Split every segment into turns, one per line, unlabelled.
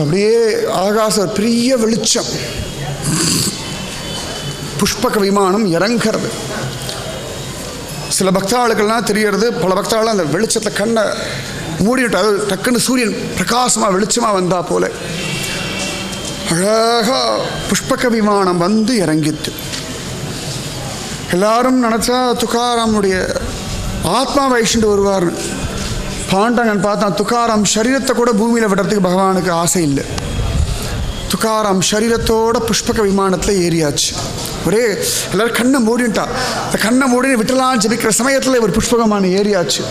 அப்படியே ஆகாச ஒரு பெரிய வெளிச்சம், புஷ்பக விமானம் இறங்கிறது. சில பக்தாளுக்கெல்லாம் தெரியறது, பல பக்தாள் அந்த வெளிச்சத்தில் கண்ணை மூடிட்டு, அது டக்குன்னு சூரியன் பிரகாசமாக வெளிச்சமாக வந்தா போல அழகா புஷ்பக விமானம் வந்து இறங்கிட்டு. எல்லாரும் நினச்சா துக்காராமுடைய ஆத்மா வைஷ்ணு வருவார்னு. பாண்டங்கன் பார்த்தான், துக்காராம் சரீரத்தை கூட பூமியில் விடுறதுக்கு பகவானுக்கு ஆசை இல்லை. துக்காராம் சரீரத்தோட புஷ்பக விமானத்தில் ஏறியாச்சு. ஒரே எல்லாரும் கண்ணை மூடிட்டா. இந்த கண்ணை மூடி விட்டலாம் ஜபிக்கிற சமயத்தில் ஒரு புஷ்பகமான ஏறியாச்சு.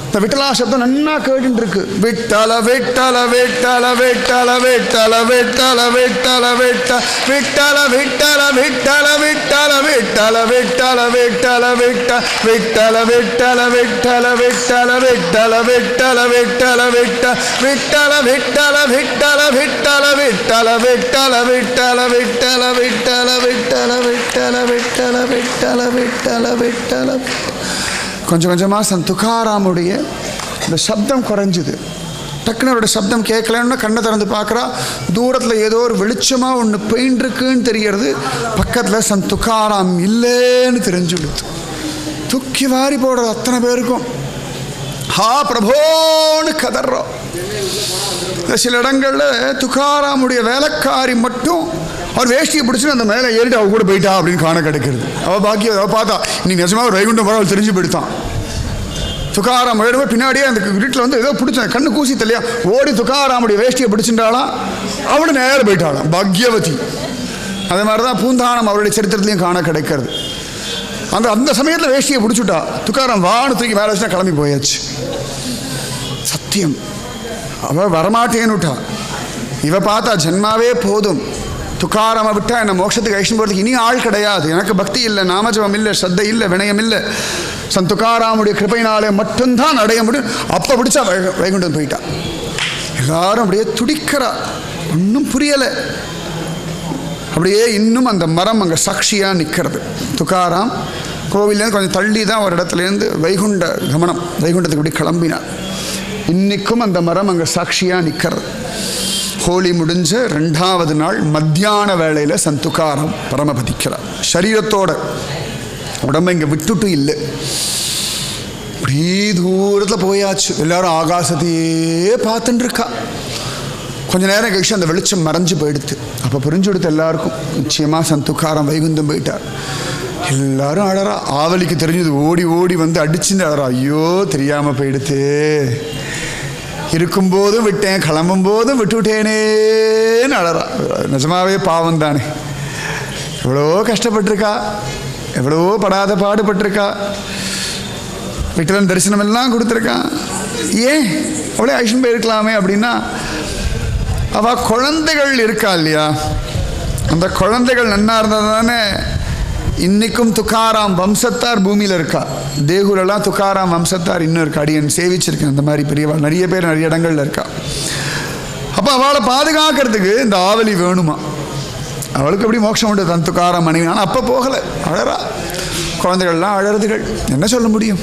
இந்த விட்டலா சப்தம் நன்னா கேட்டு இருக்கு. விட்டல விட்டல விட்டல விட்டல விட்டல விட்டல விட்டல விட்ட விட்டல விட்டல விட்டல விட்டல விட்டல விட்டல விட்டல விட்ட விட்டல விட்டல விட்டல விட்டல விட்டல விட்டல விட்டல விட்ட விட்டல விட்டல விட்டல விட்டல விட்டல விட்டல விட்டல விட்டல விட்டல விட்டல விட்டல விட்டல விட்டல விட்டல விட்டல. கொஞ்சம் கொஞ்சமாக சந்த் துக்காராமுடைய இந்த சப்தம் குறைஞ்சிது. டக்குன்னு அவரோட சப்தம் கேட்கலன்னு கண்ணை திறந்து பார்க்குறா. தூரத்தில் ஏதோ ஒரு வெளிச்சமாக ஒன்று பெயின்ருக்குன்னு தெரியறது. பக்கத்தில் சந்த் துக்காராம் இல்லைன்னு தெரிஞ்சுடுது. தூக்கி வாரி போடுறது அத்தனை பேருக்கும். ஹா பிரபோன்னு கதறோம். சில இடங்களில் துக்காராமுடைய வேலைக்காரி மட்டும் அவர் வேஷ்டியை பிடிச்சி அந்த மேலே ஏறிட்டு அவ கூட போயிட்டா அப்படின்னு காண கிடைக்கிறது. அவள் பாக்கி அவள் பார்த்தா இன்னைக்கு நிஜமாக ஒரு வைகுண்டம் போல அவள் தெரிஞ்சு போயிட்டான். துக்காராம் எழுதும்போது பின்னாடியே அந்த வீட்டில் வந்து ஏதோ பிடிச்சான், கண்ணு கூசி தெரியலையா, ஓடி துக்காராமுடைய வேஷ்டியை பிடிச்சிட்டாலாம். அவளு நேரம் போயிட்டாளாம் பாக்யவதி. அதே மாதிரி தான் பூந்தானம் அவருடைய சரித்திரத்துலையும் காண கிடைக்கிறது. அந்த சமயத்தில் வேஷ்டியை பிடிச்சுட்டா. துக்காராம் வான்னு தூக்கி மேலே வச்சுனா கிளம்பி போயாச்சு. சத்தியம் அவள் வரமாட்டேன்னுட்டா. இவ பார்த்தா ஜென்மாவே போதும், துக்காராம விட்டா என்ன மோட்சத்துக்கு ஐஷ்ணு போகிறதுக்கு இனி ஆள் கிடையாது. எனக்கு பக்தி இல்லை, நாமஜபம் இல்லை, ஸ்ரத்தை இல்லை, வினயம் இல்லை. சந்த் துக்காராமுடைய கிருபையினாலே மட்டும்தான் அடைய முடியும். அப்போ பிடிச்சா வைகுண்டம் போயிட்டா. எல்லாரும் அப்படியே துடிக்கிறா, ஒன்றும் புரியலை. அப்படியே இன்னும் அந்த மரம் அங்கே சாட்சியாக நிற்கிறது. துக்காராம் கோவிலேருந்து கொஞ்சம் தள்ளி தான் ஒரு இடத்துலேருந்து வைகுண்ட கமனம், வைகுண்டத்துக்கு இப்படி கிளம்பினார். இன்றைக்கும் அந்த மரம் அங்கே சாட்சியாக நிற்கிறது. ஹோலி முடிஞ்ச 2வது நாள் மத்தியான வேளையில் சந்த் துக்காராம் பரமபதிக்கிறார். சரீரத்தோட உடம்பை இங்கே விட்டுட்டு இல்லை. இப்படி தூரத்தில் போயாச்சு. எல்லாரும் ஆகாசத்தையே பார்த்துட்டு இருக்கா. கொஞ்ச நேரம் கழிச்சு அந்த வெளிச்சம் மறைஞ்சு போயிடுது. அப்போ புரிஞ்சு கொடுத்து எல்லாருக்கும் நிச்சயமாக சந்த் துக்காராம் வைகுந்தம் போயிட்டார். எல்லாரும் அழறா. ஆவலிக்கு தெரிஞ்சது ஓடி ஓடி வந்து அடிச்சுன்னு அழறா. ஐயோ தெரியாமல் போயிடுத்து, இருக்கும்போதும் விட்டேன், கிளம்பும் போதும் விட்டுவிட்டேனேன்னு அழறா. நிஜமாவே பாவம் தானே. எவ்வளோ கஷ்டப்பட்டிருக்கா, எவ்வளோ படாத பாடுபட்டிருக்கா. விட்டலன் தரிசனம் எல்லாம் கொடுத்துருக்கான். ஏன் அவளே ஐஷன் போயிருக்கலாமே அப்படின்னா, அவள் குழந்தைகள் இருக்கா இல்லையா, அந்த குழந்தைகள் நன்னா இருந்தால் தானே இன்னைக்கும் துக்காராம் வம்சத்தார் பூமியில் இருக்கா. தேகுலெல்லாம் துக்காராம் வம்சத்தார் இன்னும் இருக்கா. அடியன் சேவிச்சிருக்கேன் அந்த மாதிரி பெரியவா நிறைய பேர் நிறைய இடங்கள்ல இருக்கா. அப்போ அவளை பாதுகாக்கிறதுக்கு இந்த ஆவலி வேணுமா. அவளுக்கு எப்படி மோட்சம் உண்டு தன் துக்காராம் மனைவி. ஆனால் அப்போ போகலை, அழறா. குழந்தைகள்லாம் அழறதுகள், என்ன சொல்ல முடியும்.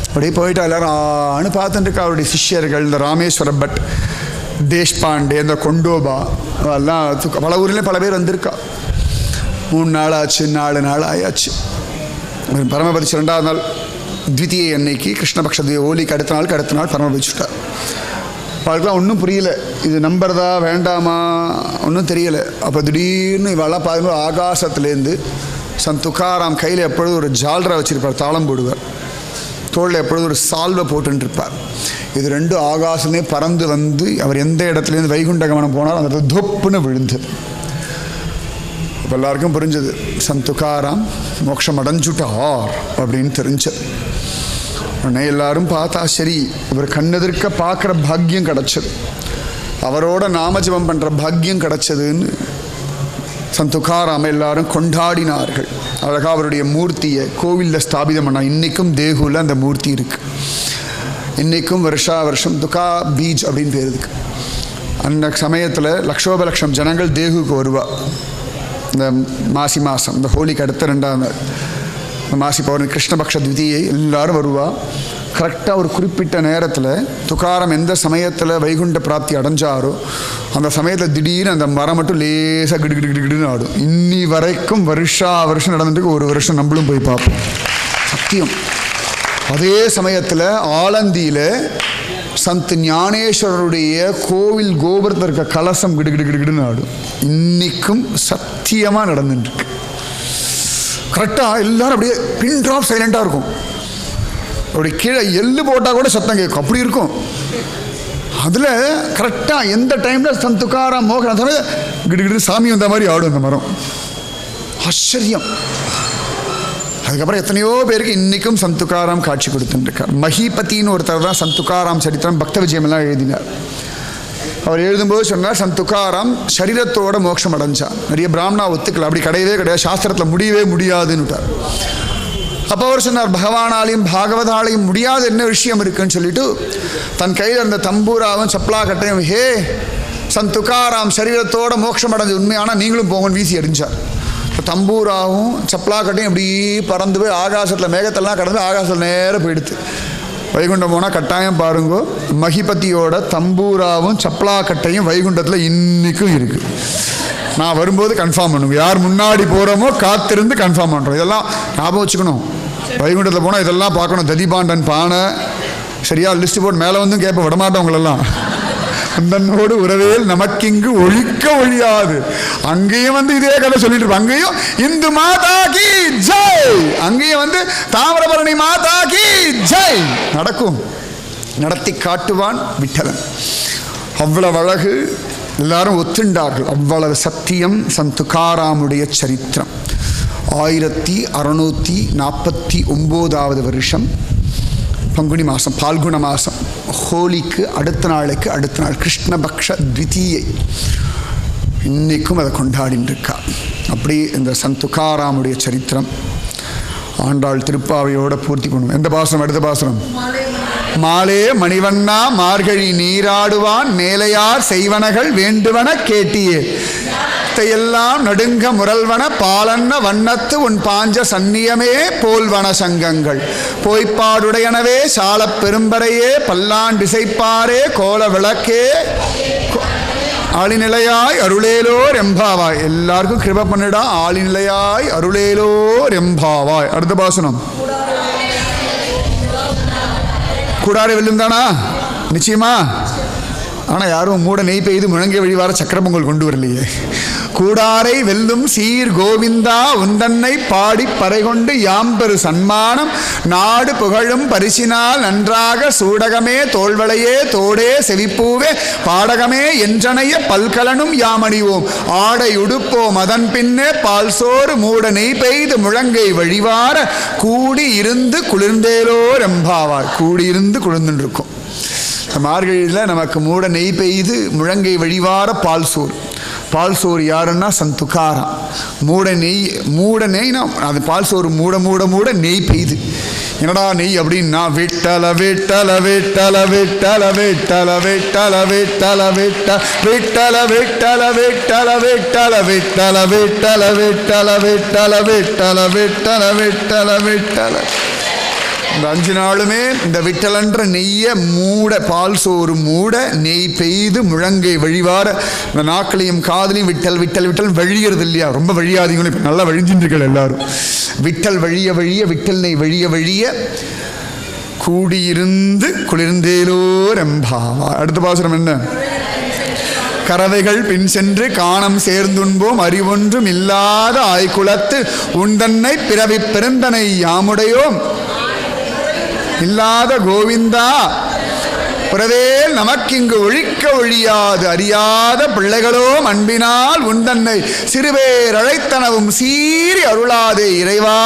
அப்படியே போயிட்டா எல்லாரும் ஆன்னு பார்த்துட்டு இருக்கா. அவருடைய சிஷ்யர்கள் இந்த ராமேஸ்வர பட், தேஷ்பாண்டே, இந்த கொண்டோபா எல்லாம் பல ஊர்லேயும் பல பேர் வந்திருக்கா. 3 நாள் ஆச்சு, 4 நாள் ஆயாச்சு. பரமபதிச்சு 2வது நாள் த்விதியை அன்னைக்கு கிருஷ்ணபக்ஷ ஹோலிக்கு அடுத்த நாள் பரமபதிச்சுட்டார். அவளுக்குலாம் ஒன்றும் புரியல, இது நம்புறதா வேண்டாமா ஒன்றும் தெரியலை. அப்போ திடீர்னு இவெல்லாம் பார்க்கும்போது ஆகாசத்துலேருந்து சந்த் துக்காராம் கையில் எப்பொழுதும் ஒரு ஜால்ரா வச்சுருப்பார், தாளம் போடுவார். தோளில் எப்பொழுதும் ஒரு சால்வை போட்டுருப்பார். இது 2 ஆகாசமே பறந்து வந்து அவர் எந்த இடத்துலேருந்து வைகுண்ட கமனம் போனாலும் அந்த தொப்புன்னு விழுந்தது. இப்போ எல்லாருக்கும் புரிஞ்சது, சந்த் துக்காராம் மோட்சம் அடைஞ்சுட்டார் அப்படின்னு தெரிஞ்சது. உடனே எல்லாரும் பார்த்தா சரி, இவர் கண்ணெதிர்க்க பார்க்குற பாக்கியம் கிடச்சது, அவரோட நாமஜபம் பண்ணுற பாக்கியம் கிடச்சதுன்னு சந்த் துக்காராம எல்லாரும் கொண்டாடினார்கள். அழகாக அவருடைய மூர்த்தியை கோவிலில் ஸ்தாபிதம் பண்ணா. இன்றைக்கும் தேகுவில் அந்த மூர்த்தி இருக்குது. இன்றைக்கும் வருஷம் துக்கா பீச் அப்படின்னு பேர் இருக்கு. அந்த சமயத்தில் லட்சோபலட்சம் ஜனங்கள் தேகுக்கு வருவா. இந்த மாசி மாதம், இந்த ஹோலிக்கு அடுத்த 2வது நாள் மாசி பௌர்ணமி கிருஷ்ணபக்ஷ த்விதியை எல்லாரும் வருவா. கரெக்டாக ஒரு குறிப்பிட்ட நேரத்தில் துக்காரம் எந்த சமயத்தில் வைகுண்ட பிராப்தி அடைஞ்சாரோ அந்த சமயத்தில் திடீர்னு அந்த மரம் மட்டும் லேசாக கிடுகிடுன்னு ஆடும். இன்னி வரைக்கும் வருஷம் நடந்துட்டு ஒரு வருஷம் நம்மளும் போய் பார்ப்போம், சத்தியம். அதே சமயத்தில் ஆலந்தியில் சந்த் ஞானேஸ்வரருடைய கோவில் கோபுரத்தில் இருக்க கலசம் கிடுகிடுன்னு ஆடும். இன்னைக்கும் சத்தியமாக நடந்துட்டுருக்கு. கரெக்டாக எல்லாரும் அப்படியே பின் ட்ராப் சைலண்டாக இருக்கும். அப்படி கீழே எள்ளு போட்டால் கூட சத்தம் கேட்கும், அப்படி இருக்கும். அதில் கரெக்டாக எந்த டைமில் சந்த் துக்காராம் மோகன் அந்த கிடுகிடு சாமி வந்த மாதிரி ஆடும் அந்த மரம். ஆச்சரியம். அதுக்கப்புறம் எத்தனையோ பேருக்கு இன்றைக்கும் சந்த் துக்காராம் காட்சி கொடுத்துட்டுருக்கார். மஹிபத்தின்னு ஒருத்தர் தான் சந்த் துக்காராம் சரித்திரம் பக்த விஜயமெல்லாம் எழுதினார். அவர் எழுதும்போது சொன்னார், சந்த் துக்காராம் சரீரத்தோட மோட்சம் அடைஞ்சார். நிறைய பிராமணா ஒத்துக்கல, அப்படி கிடையவே கிடையாது, சாஸ்திரத்தில் முடியவே முடியாதுன்னுட்டார். அப்போ அவர் சொன்னார், பகவானாலையும் பாகவதாலையும் முடியாத என்ன விஷயம் இருக்குன்னு சொல்லிட்டு தன் கையில் இருந்த தம்பூராவும் சப்ளா கட்டையும், ஹே சந்த் துக்காராம் சரீரத்தோட மோட்சம் அடைஞ்சு உண்மையான நீங்களும் போங்கன்னு வீசி எறிஞ்சார். தம்பூராவும் சப்ளா கட்டையும் இப்படி பறந்து போய் ஆகாசத்தில் மேகத்தெல்லாம் கடந்து ஆகாசத்தில் நேரம் போயிடுது. வைகுண்டம் போனால் கட்டாயம் பாருங்கோ, மஹிபதியோட தம்பூராவும் சப்ளா கட்டையும் வைகுண்டத்தில் இன்றைக்கும் இருக்குது. நான் வரும்போது கன்ஃபார்ம் பண்ணுங்க, யார் முன்னாடி போகிறோமோ காத்திருந்து கன்ஃபார்ம் பண்ணுறோம். இதெல்லாம் ஞாபகம் வச்சுக்கணும். வைகுண்டத்தில் போனால் இதெல்லாம் பார்க்கணும். ததிபாண்டன் பானை சரியா லிஸ்ட் போட்டு மேலே வந்தும் கேட்ப விடமாட்டவங்களெல்லாம். அந்தனோடு உறவேல் நமக்கிங்கு ஒழிக்க ஒழியாது. அங்கேயும் வந்து இதே கதை சொல்லிட்டு இருப்போம். அங்கேயும் இந்து மாதா கி ஜெய், அங்கேயும் வந்து தாமிரபரணி மாதா கி ஜெய் நடக்கும். நடத்தி காட்டுவான் விட்டலன். அவ்வளவு அழகு, எல்லாரும் ஒத்துண்டார்கள். அவ்வளவு சத்தியம் சந்த் துக்காராமுடைய சரித்திரம். 1649வது வருஷம் பங்குனி மாதம், பால்குண மாதம், ஹோலிக்கு அடுத்த நாள் கிருஷ்ணபக்ஷ த்விதியை. இன்னைக்கும் அதை கொண்டாடின்னு இருக்கா. அப்படி இந்த சந்த் துக்காராமுடைய சரித்திரம் ஆண்டாள் திருப்பாவையோட பூர்த்தி பண்ணுவோம். எந்த பாசனம்? அடுத்த பாசனம். மாலே மணிவண்ணா மார்கழி நீராடுவான் மேலையார் செய்வனகள் வேண்டுவன கேட்டியே எல்லாம் நடுங்க முரல்வன பாலன்ன வண்ணத்து உன் பாஞ்ச சந்நியமே போல்வன சங்கங்கள் போய்ப்பாடுடையனவே சாலப் பெரும்பரையே பல்லாண்டிசைப்பாரே கோல விளக்கே ஆளிநிலையாய் அருளேலோர் எம்பாவாய். எல்லாருக்கும் கிருப பண்ணிடா. ஆளிநிலையாய் அருளேலோர் எம்பாவாய். அடுத்த பாசனம். கூடாரை வெல்லும் தானா? நிச்சயமா. ஆனால் யாரும் மூட நெய் பெய்து முழங்கை வழிவார சக்கர பொங்கல் கொண்டு வரலையே. கூடாரை வெல்லும் சீர் கோவிந்தா உந்தன்னை பாடி பறை கொண்டு யாம்பெரு சன்மானம் நாடு புகழும் பரிசினால் நன்றாக சூடகமே தோள்வளையே தோடே செவிப்பூவே பாடகமே என்றனைய பல்கலனும் யாமணிவோம் ஆடை உடுப்போம் அதன் பின்னே பால் சோறு மூட நெய் பெய்து முழங்கை வழிவார கூடி இருந்து குளிர்ந்தேலோ ரெம்பாவார். கூடியிருந்து குளிர்ந்துன்னு இருக்கும். மார்கழியில் நமக்கு மூட நெய் பெய்து முழங்கை வழிவார பால் சோறு. பால் சோறு யாருன்னா சந்த் துக்காராம். மூட நெய்னா அது பால் சோறு மூட மூட மூட நெய் பெய்யுது. என்னடா நெய் அப்படின்னா விட்டல விட்டல விட்டல விட்டல விட்டல விட்டல விட்டல விட்ட விட்டல விட்டல விட்டல விட்டல விட்டல விட்டல விட்டல விட்டல விட்டல விட்டல விட்டல விட்டல. இந்த 5 நாளுமே இந்த விட்டலன்ற நெய்ய மூட பால் சோறு மூட நெய் பெய்து முழங்கை வழிவார இந்த நாக்களையும் காதலையும் விட்டல் விட்டல் விட்டல் வழிகிறது இல்லையா? ரொம்ப வழியாதீங்களும் இப்போ நல்லா வழிஞ்சின்றிருக்கள் எல்லாரும். விட்டல் வழிய வழிய விட்டல் நெய் வழிய வழிய கூடியிருந்து குளிர்ந்தேலோ ரெம்பாவா. அடுத்த பாசுரம் என்ன? கறவைகள் பின் சென்று காணம் சேர்ந்துண்போம் அறிவொன்றும் இல்லாத ஆய்குலத்து உந்தன்னை பிறவி பெருந்தனை யாமுடையோம் இல்லாத கோவிந்தா புறவேல் நமக்கிங்கு ஒழிக்க ஒழியாது அறியாத பிள்ளைகளோ அன்பினால் உந்தன்னை சிறுபேர் அழைத்தனவும் சீறி அருளாதே இறைவா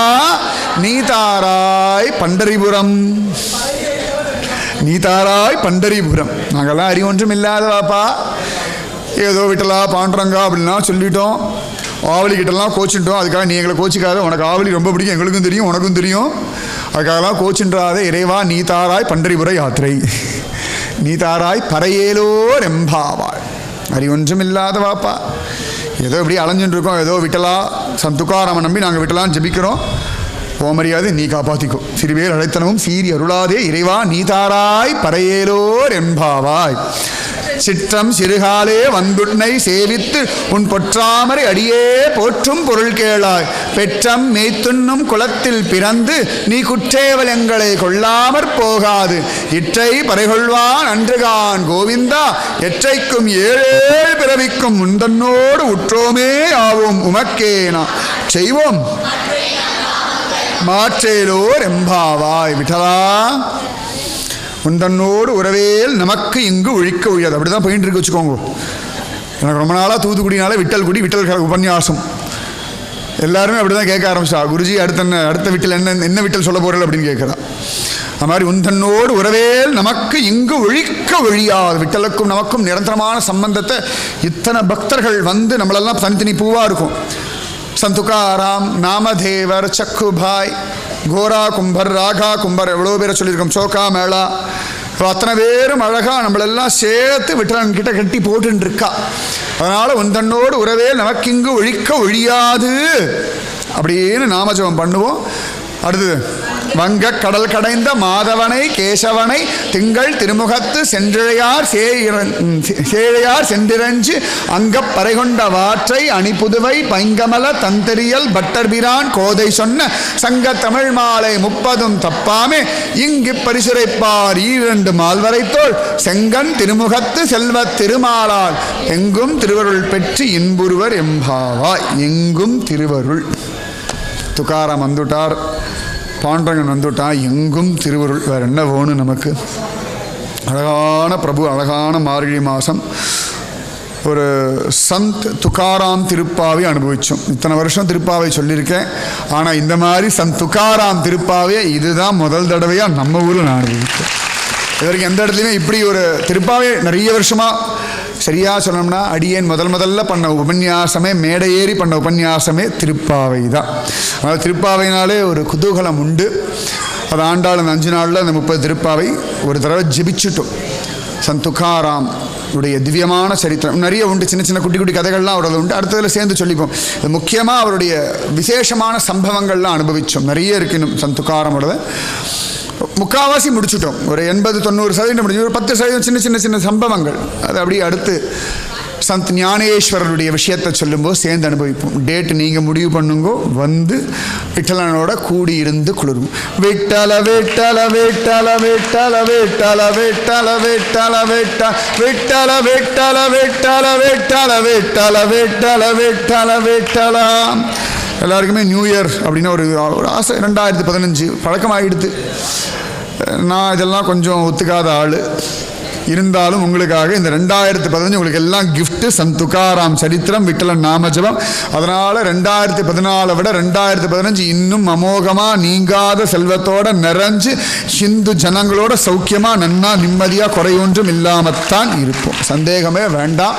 நீ தாராய் பண்டரிபுரம். நீ தாராய் பண்டரிபுரம். நாங்கள்லாம் அறிவொன்றும் இல்லாதவாப்பா, ஏதோ விட்டலா பாண்டுறங்கா அப்படின்னா சொல்லிட்டோம். ஆவலிக்கிட்டலாம் கோச்சிட்டோம். அதுக்காக நீ எங்களை கோச்சிக்காத, உனக்கு ஆவலி ரொம்ப பிடிக்கும், எங்களுக்கும் தெரியும் உனக்கும் தெரியும், அதுக்காகலாம் கோச்சின்றாத இறைவா நீ தாராய் பண்டரிபுர யாத்திரை நீ தாராய் பறையேலோ ரெம்பாவாய். அறிவொன்றும் இல்லாதவாப்பா, ஏதோ இப்படி அலைஞ்சுட்டு இருக்கோம், ஏதோ விட்டலா சந்த் துக்காராமன் நம்பி நாங்கள் விட்டலான்னு ஜபிக்கிறோம். போமரியாது நீ காப்பாற்றிக்கோ. சிறுபேர் அழைத்தனவும் சீறி அருளாதே இறைவா நீ தாராய் பறையேலோ ரெம்பாவாய். சிற்றம் சிறுகாலே வந்துன்னை சேவித்து உன் பொற்றாமரை அடியே போற்றும் பொருள் கேளாய். பெற்றம் மேய்த்துண்ணும் குலத்தில் பிறந்து நீ குற்றேவல் எங்களை கொள்ளாமற் போகாது. இற்றை பறைகொள்வான் அன்றுகான் கோவிந்தா எற்றைக்கும் 7 பிறவிக்கும் முந்தன்னோடு உற்றோமே ஆவோம் உமக்கேனா செய்வோம் மாற்றேலோ ரெம்பாவாய். விட்டலா உந்தன்னோடு உறவேல் நமக்கு இங்கு ஒழிக்க ஒழியாது. அப்படி தான் போயிட்டு இருக்கு வச்சுக்கோங்க. எனக்கு ரொம்ப நாளாக தூத்துக்குடினால விட்டல் உபன்யாசம் எல்லாருமே அப்படி தான் கேட்க ஆரம்பிச்சா. குருஜி அடுத்த விட்டல் என்ன விட்டல் சொல்ல போகிறேன் அப்படின்னு கேட்குறான். அது மாதிரி உந்தன்னோடு உறவேல் நமக்கு இங்கு ஒழிக்க ஒழியாது. விட்டலுக்கும் நமக்கும் நிரந்தரமான சம்பந்தத்தை இத்தனை பக்தர்கள் வந்து நம்மளெல்லாம் தனித்தனி பூவாக இருக்கும். சந்த் துக்காராம், நாமதேவர், சக்குபாய், கோரா கும்பர், ராகா கும்பர், எவ்வளோ பேரை சொல்லியிருக்கோம். சோக்கா மேளா, அத்தனை பேரும் அழகா நம்மளெல்லாம் சேர்த்து விட்டலன் கிட்ட கட்டி போட்டுன்னு இருக்கா. அதனால உந்தன்னோடு உறவே நமக்கிங்கு ஒழிக்க ஒழியாது அப்படின்னு நாமஜபம் பண்ணுவோம். அடுத்தது வங்க கடல் கடைந்த மாதவனை கேசவனை திங்கள் திருமுகத்து சென்றிழையார் சேழையார் சென்றிரஞ்சு அங்க பறைகொண்ட வாற்றை அணிபுதுவை பைங்கமல தந்தரியல் பட்டர்பிரான் கோதை சொன்ன சங்க தமிழ் மாலை 30 தப்பாமே இங்கு பரிசுரைப்பார் 2 மால்வரைத்தோள் செங்கன் திருமுகத்து செல்வ திருமாலால் எங்கும் திருவருள் பெற்று இன்புருவர் எம்பாவாய். எங்கும் திருவருள். துக்காராம் வந்துட்டார், பாண்டரங்கன் வந்துட்டான், எங்கும் திருவருள். வேறு என்ன வேணும் நமக்கு? அழகான பிரபு, அழகான மார்கழி மாதம் ஒரு சந்த் துக்காராம் திருப்பாவை அனுபவித்தோம். இத்தனை வருஷம் திருப்பாவை சொல்லியிருக்கேன், ஆனால் இந்த மாதிரி சந்த் துக்காராம் திருப்பாவையை இதுதான் முதல் தடவையாக நம்ம ஊரில் நான் அனுபவித்தேன். இதற்கு எந்த இடத்துலையுமே இப்படி ஒரு திருப்பாவை நிறைய வருஷமாக சரியாக சொல்லணும்னா அடியேன் முதல்ல பண்ண உபன்யாசமே, மேடை ஏறி பண்ண உபன்யாசமே திருப்பாவை தான். அதனால் திருப்பாவைனாலே ஒரு குதூகலம் உண்டு. அது ஆண்டாள் அந்த 5 நாளில் அந்த 30 திருப்பாவை ஒரு தடவை ஜெபிச்சுட்டோம். சந்த் துக்காராம் உடைய திவ்யமான சரித்திரம் நிறைய உண்டு. சின்ன சின்ன குட்டி குட்டி கதைகள்லாம் அவரோட உண்டு. அடுத்ததில் சேர்ந்து சொல்லிப்போம். இது முக்கியமாக அவருடைய விசேஷமான சம்பவங்கள்லாம் அனுபவித்தோம். நிறைய இருக்கு இன்னும் சந்த் துக்காராமோட. முக்கால்வாசி முடிச்சுட்டோம். ஒரு 80-90% முடிஞ்சு. ஒரு 10% சின்ன சின்ன சின்ன சம்பவங்கள். அது அப்படியே அடுத்து சந்த் ஞானேஸ்வரருடைய விஷயத்தை சொல்லும்போது சேர்ந்து அனுபவிப்போம். டேட் நீங்கள் முடிவு பண்ணுங்கோ, வந்து விட்டலனோட கூடி இருந்து குளிரும். விட்டல விட்டல விட்டல விட்டல விட்டல விட்டல விட்டல விட்ட விட்டல விட்டல விட்டல விட்டல விட்டல விட்டல விட்டல விட்டலாம். எல்லாருக்குமே நியூ இயர் அப்படின்னா ஒரு ஆசை. 2015 பழக்கமாகிடுது. நான் இதெல்லாம் கொஞ்சம் ஒத்துக்காத ஆள் இருந்தாலும் உங்களுக்காக இந்த 2015 உங்களுக்கு எல்லாம் கிஃப்ட்டு. சந்த் துக்காராம் சரித்திரம், விட்டலன் நாமஜபம். அதனால் 2014 விட 2015 இன்னும் அமோகமாக நீங்காத செல்வத்தோடு நிறைஞ்சு ஹிந்து ஜனங்களோட சௌக்கியமாக நன்னா நிம்மதியாக குறையொன்றும் இல்லாமத்தான் இருப்போம். சந்தேகமே வேண்டாம்.